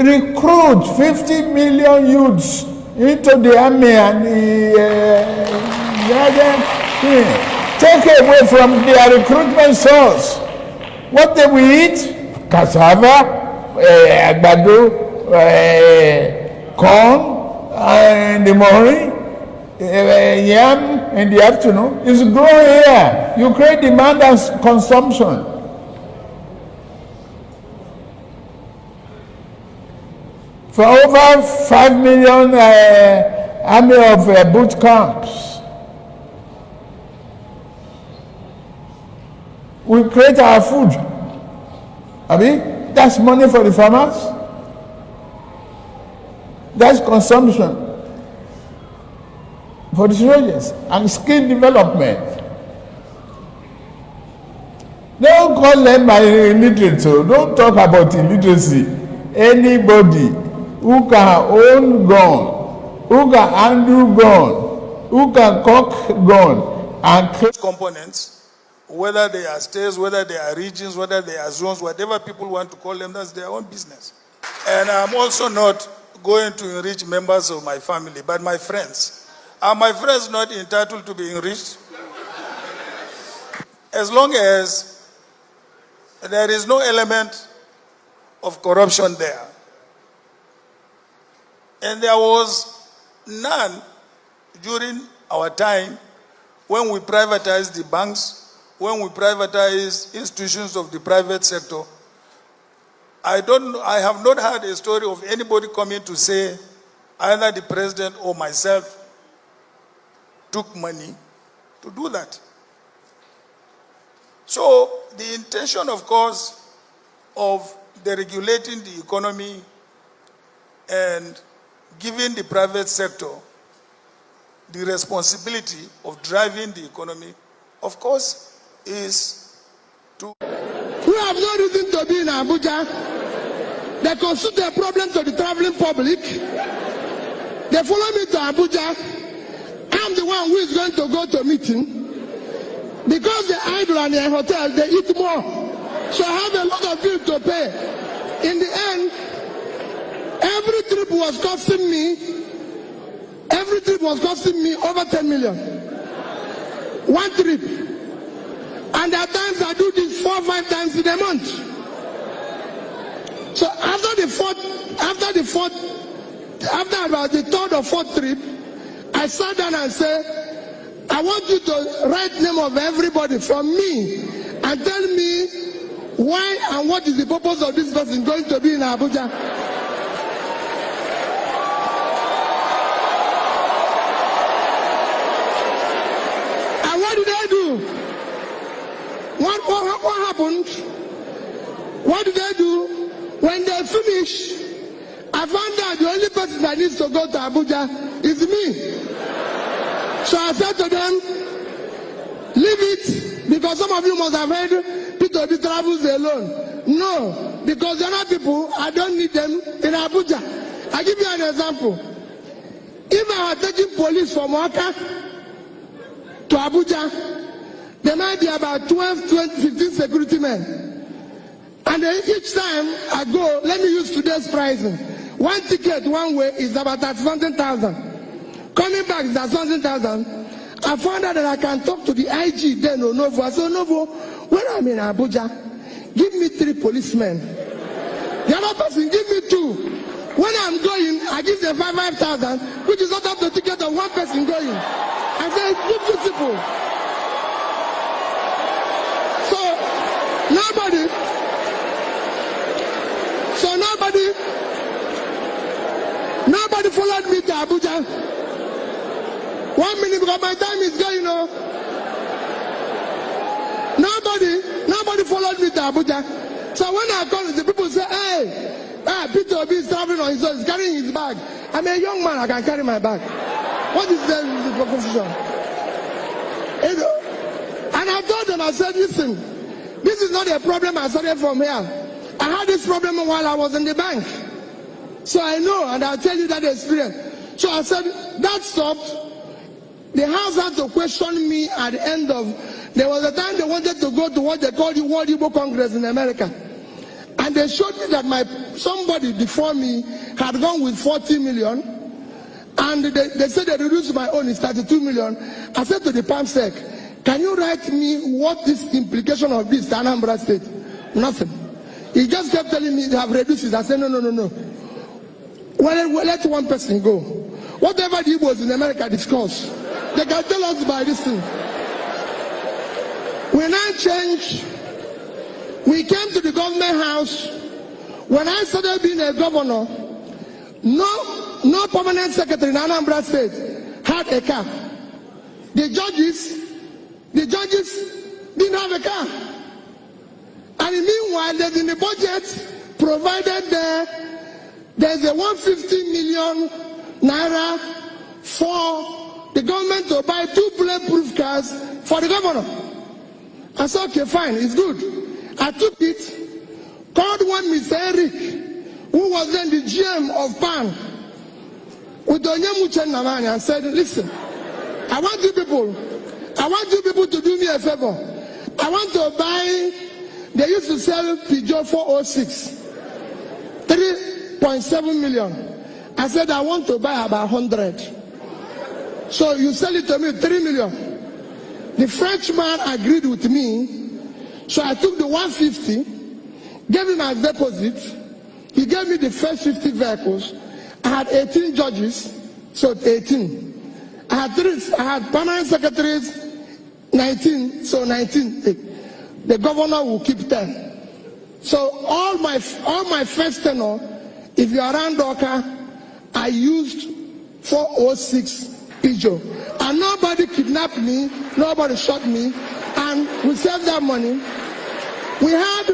recruit 50 million youths into the army and take away from their recruitment source. What they will eat? Cassava, àgbàdo, corn in the morning, yam in the afternoon. It's growing here. You create demand and consumption. For over 5 million army of boot camps, we create our food. That's money for the farmers. That's consumption for the soldiers and skill development. Don't call them illiterate. Don't talk about illiteracy. Anybody who can own gun, who can handle gun, who can cock gun and create components, whether they are states, whether they are regions, whether they are zones, whatever people want to call them, that's their own business. And I'm also not going to enrich members of my family, but my friends. Are my friends not entitled to be enriched? As long as there is no element of corruption there. And there was none during our time when we privatized the banks, when we privatized institutions of the private sector. I have not heard a story of anybody coming to say either the president or myself took money to do that. So the intention, of course, of deregulating the economy and giving the private sector the responsibility of driving the economy, of course, is to... We have no reason to be in Abuja. They constitute a problem to the traveling public. They follow me to Abuja. I'm the one who is going to go to a meeting. Because they idle in their hotel, they eat more. So I have a lot of bills to pay. In the end, every trip was costing me over 10 million. One trip. And at times I do this 4 or 5 times in a month. So after about the third or fourth trip, I sat down and said, I want you to write name of everybody from me and tell me why and what is the purpose of this person going to be in Abuja. And what did they do? What happened? What did they do? When they finish, I found out the only person that needs to go to Abuja is me. So I said to them, leave it, because some of you must have heard P2B travels alone. No, because the other people, I don't need them in Abuja. I give you an example. If I were taking police from Waka to Abuja, there might be about 12, 20, 15 security men. And then each time I go, let me use today's pricing. One ticket one way is about 30,000. Coming back is at 1,000. I found out that I can talk to the IG then or Novo. I said, Novo, when I'm in Abuja, give me 3 policemen. The other person, give me 2. When I'm going, I give them 5,000, which is not up the ticket of one person going. I said, give 2 people. So nobody followed me to Abuja. 1 minute because my time is going on. Nobody followed me to Abuja. So when I call, the people say, hey, P2B is traveling on his own, he's carrying his bag. I'm a young man, I can carry my bag. What is the proposition? And I told them, I said, listen, this is not a problem I started from here. I had this problem while I was in the bank. So I know, and I'll tell you that experience. So I said, that stopped. The House had to question me at the end of, there was a time they wanted to go to what they call the World Igbo Congress in America. I And they showed me that somebody before me had gone with 40 million. And they said they reduced my own is 32 million. I said to the PAMSEC, can you write me what is the implication of this to Anambra State? Nothing. He just kept telling me they have reduced it. I said, no. Well, let one person go. Whatever the Igbos in America discuss, they can tell us by this thing. We now change. We came to the government house. When I started being a governor, no permanent secretary in Anambra State had a car. The judges didn't have a car. And meanwhile, there's in the budget provided there's a 150 million naira for the government to buy 2 bulletproof cars for the governor. I said, okay, fine, it's good. I took it, called one Mr. Eric, who was then the GM of PAN, with Onyemuche Namani, and said, listen, I want you people to do me a favor. I want to buy, they used to sell Peugeot 406, 3.7 million. I said, I want to buy about 100. So you sell it to me 3 million. The Frenchman agreed with me. So I took the 150, gave him as deposit. He gave me the first 50 vehicles. I had 18 judges, so 18. I had permanent secretaries, 19, so 19. The governor will keep 10. So all my first tenure, if you are around Doka, I used 406 Peugeot. And nobody kidnapped me, nobody shot me, and we saved that money. We had,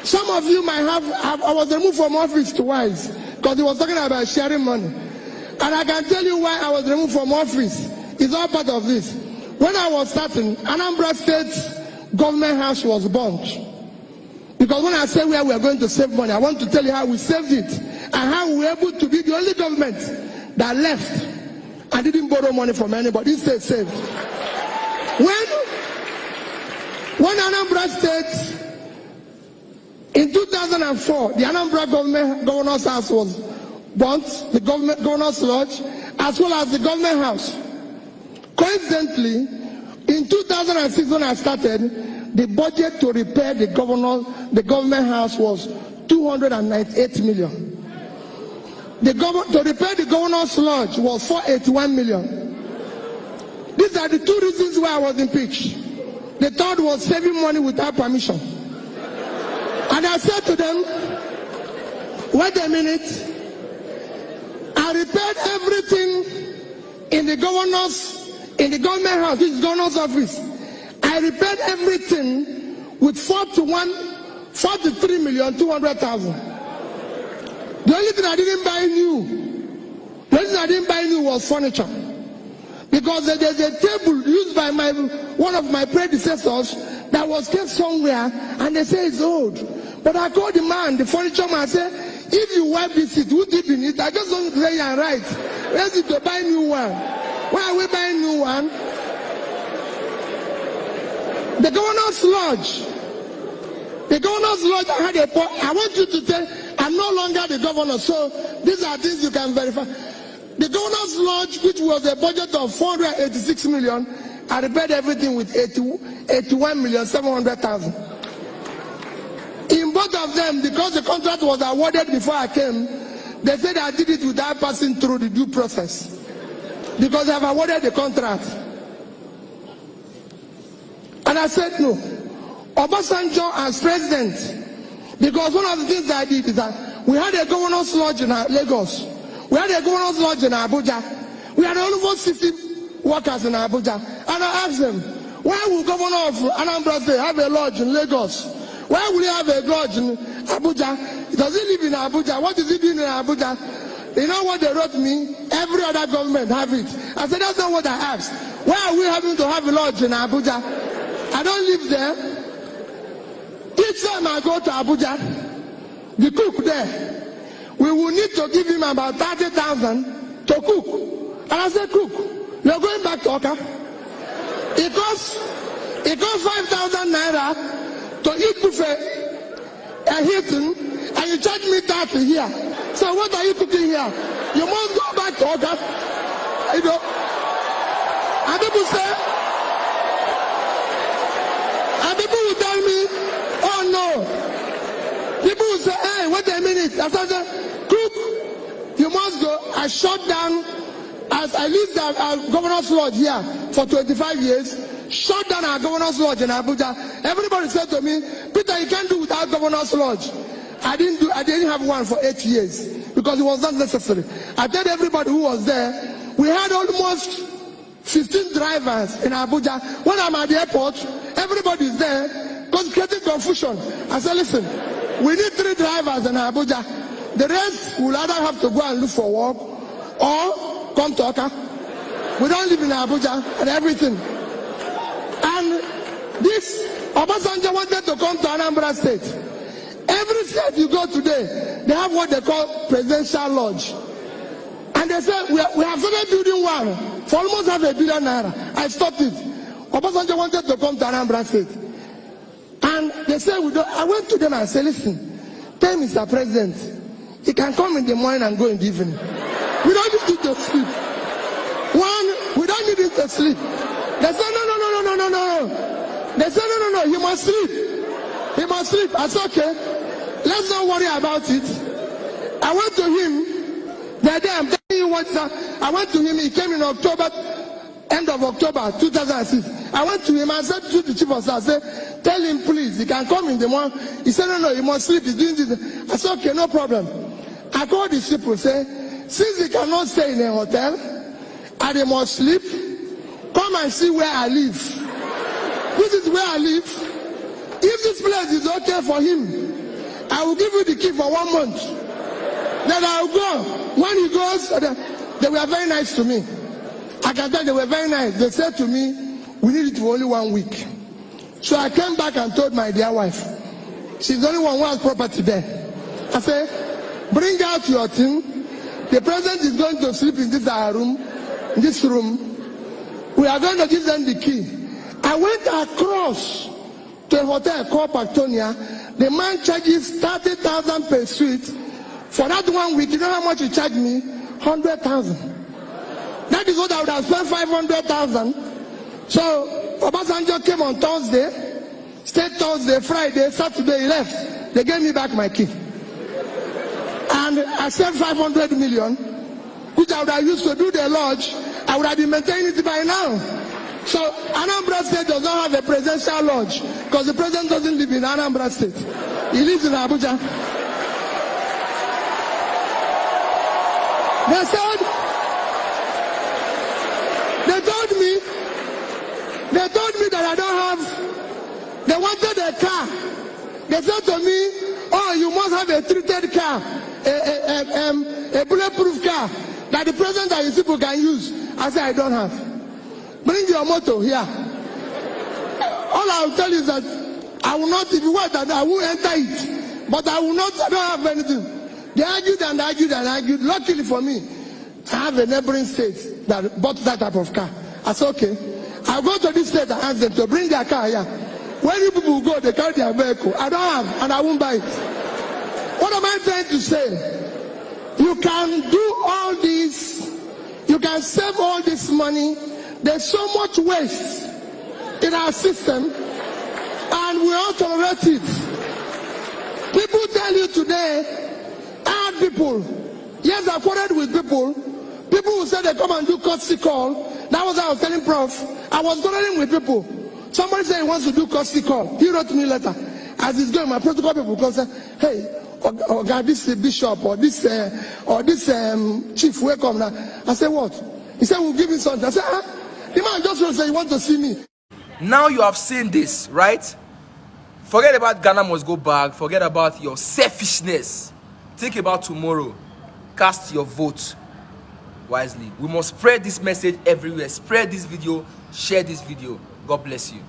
some of you might have, I was removed from office twice because he was talking about sharing money. And I can tell you why I was removed from office. It's all part of this. When I was starting, Anambra State government house was burnt. Because when I say where we are going to save money, I want to tell you how we saved it and how we were able to be the only government that left and didn't borrow money from anybody. It stayed saved. When Anambra State, in 2004, the Anambra governor's house was burnt, the governor's lodge, as well as the government house. Coincidentally, in 2006 when I started, the budget to repair the government house was 298 million. To repair the governor's lodge was 481 million. These are the two reasons why I was impeached. The third was saving money without permission. And I said to them, wait a minute, I repaired everything in the government house, this is governor's office. I repaired everything with 43,200,000. The only thing I didn't buy new was furniture. Because there's a table used by one of my predecessors that was kept somewhere, and they say it's old. But I called the man, the furniture man, I said, if you wipe this seat, who deep in it? I just don't say you're right. Where's it to buy a new one? Why are we buying new one? The governor's lodge. I had a point. I want you to tell, I'm no longer the governor, so these are things you can verify. The governor's lodge, which was a budget of 486 million, I repaired everything with 81,700,000. In both of them, because the contract was awarded before I came, they said I did it without passing through the due process. Because they have awarded the contract. And I said no. Obasanjo as president, because one of the things I did is that we had a governor's lodge in Lagos. We had a governor's lodge in Abuja. We had almost 60 workers in Abuja. And I asked them, why will Governor of Anambra State have a lodge in Lagos? Why will he have a lodge in Abuja? Does he live in Abuja? What is he doing in Abuja? You know what they wrote me? Every other government have it. I said, that's not what I asked. Why are we having to have a lodge in Abuja? I don't live there. Each time I go to Abuja, the cook there, we will need to give him about 30,000 to cook. And I said, cook, you're going back to Oka. It costs 5,000 naira to eat buffet a Hilton, and you charge me 30 here. So what are you cooking here? You must go back to Oga. You know. And people will tell me, oh no. People will say, hey, wait a minute. I said, cook, you must go. I shut down, as I lived at our governor's lodge here for 25 years, shut down our governor's lodge in Abuja. Everybody said to me, Peter, you can't do without governor's lodge. I didn't have one for 8 years because it was not necessary. I told everybody who was there, we had almost 15 drivers in Abuja. When I'm at the airport, everybody's there because creating confusion. I said, listen, we need 3 drivers in Abuja. The rest will either have to go and look for work or come to Oka. We don't live in Abuja and everything. And this Obasanjo wanted to come to Anambra State. Every state you go today, they have what they call presidential lodge. And they said, we have started building one for almost $500 million. I stopped it. Obasanjo wanted to come to Anambra State. And they said, I went to them and said, listen, tell Mr. President, he can come in the morning and go in the evening. We don't need him to sleep. We don't need him to sleep. They said, no. They said, no, he must sleep. He must sleep. I said, okay, let's not worry about it. I went to him. That day, I'm telling you what, I went to him. He came in October, end of October 2006. I went to him. I said to the chief of staff, I said, tell him please, he can come in the morning. He said, no, he must sleep. He's doing this. I said, okay, no problem. I called the people, say, since he cannot stay in a hotel and he must sleep, come and see where I live. This is where I live. If this place is okay for him, I will give you the key for 1 month. Then I'll go. When he goes, they were very nice to me. I can tell they were very nice. They said to me, we need it for only 1 week. So I came back and told my dear wife, she's the only one who has property there. I said, bring out your thing. The president is going to sleep in this room. We are going to give them the key. I went across to a hotel called Pactonia. The man charges 30,000 per suite. For that 1 week, you know how much he charged me? 100,000. That is what I would have spent 500,000. So Obasanjo came on Thursday, stayed Thursday, Friday, Saturday, he left. They gave me back my key. And I spent 500 million, which I would have used to do the lodge. I would have been maintaining it by now. So Anambra State does not have a presidential lodge because the president doesn't live in Anambra State. He lives in Abuja. They told me that I don't have, they wanted a car. They said to me, oh, you must have a treated car, a bulletproof car that the president and his people can use. I said, I don't have. Bring your motor here. All I will tell you is that I will not, if you want that, I will enter it. But I don't have anything. They argued and argued and argued. Luckily for me, I have a neighboring state that bought that type of car. I said, okay, I'll go to this state and ask them to bring their car here. When you people go, they carry their vehicle. I don't have, and I won't buy it. What am I trying to say? You can do all this. You can save all this money. There's so much waste in our system, and we all tolerate it. People tell you today, hard people. Yes, I quarreled with people. People who say they come and do courtesy call. That was what I was telling Prof. I was quarreling with people. Somebody said he wants to do courtesy call. He wrote me a letter. As he's going, my protocol people come say, hey, God, this bishop or this chief, wake up now. I said, what? He said, we'll give him something. I said, huh? The man just wants to say, he wants to see me. Now you have seen this, right? Forget about Ghana must go back. Forget about your selfishness. Think about tomorrow. Cast your vote wisely. We must spread this message everywhere. Spread this video. Share this video. God bless you.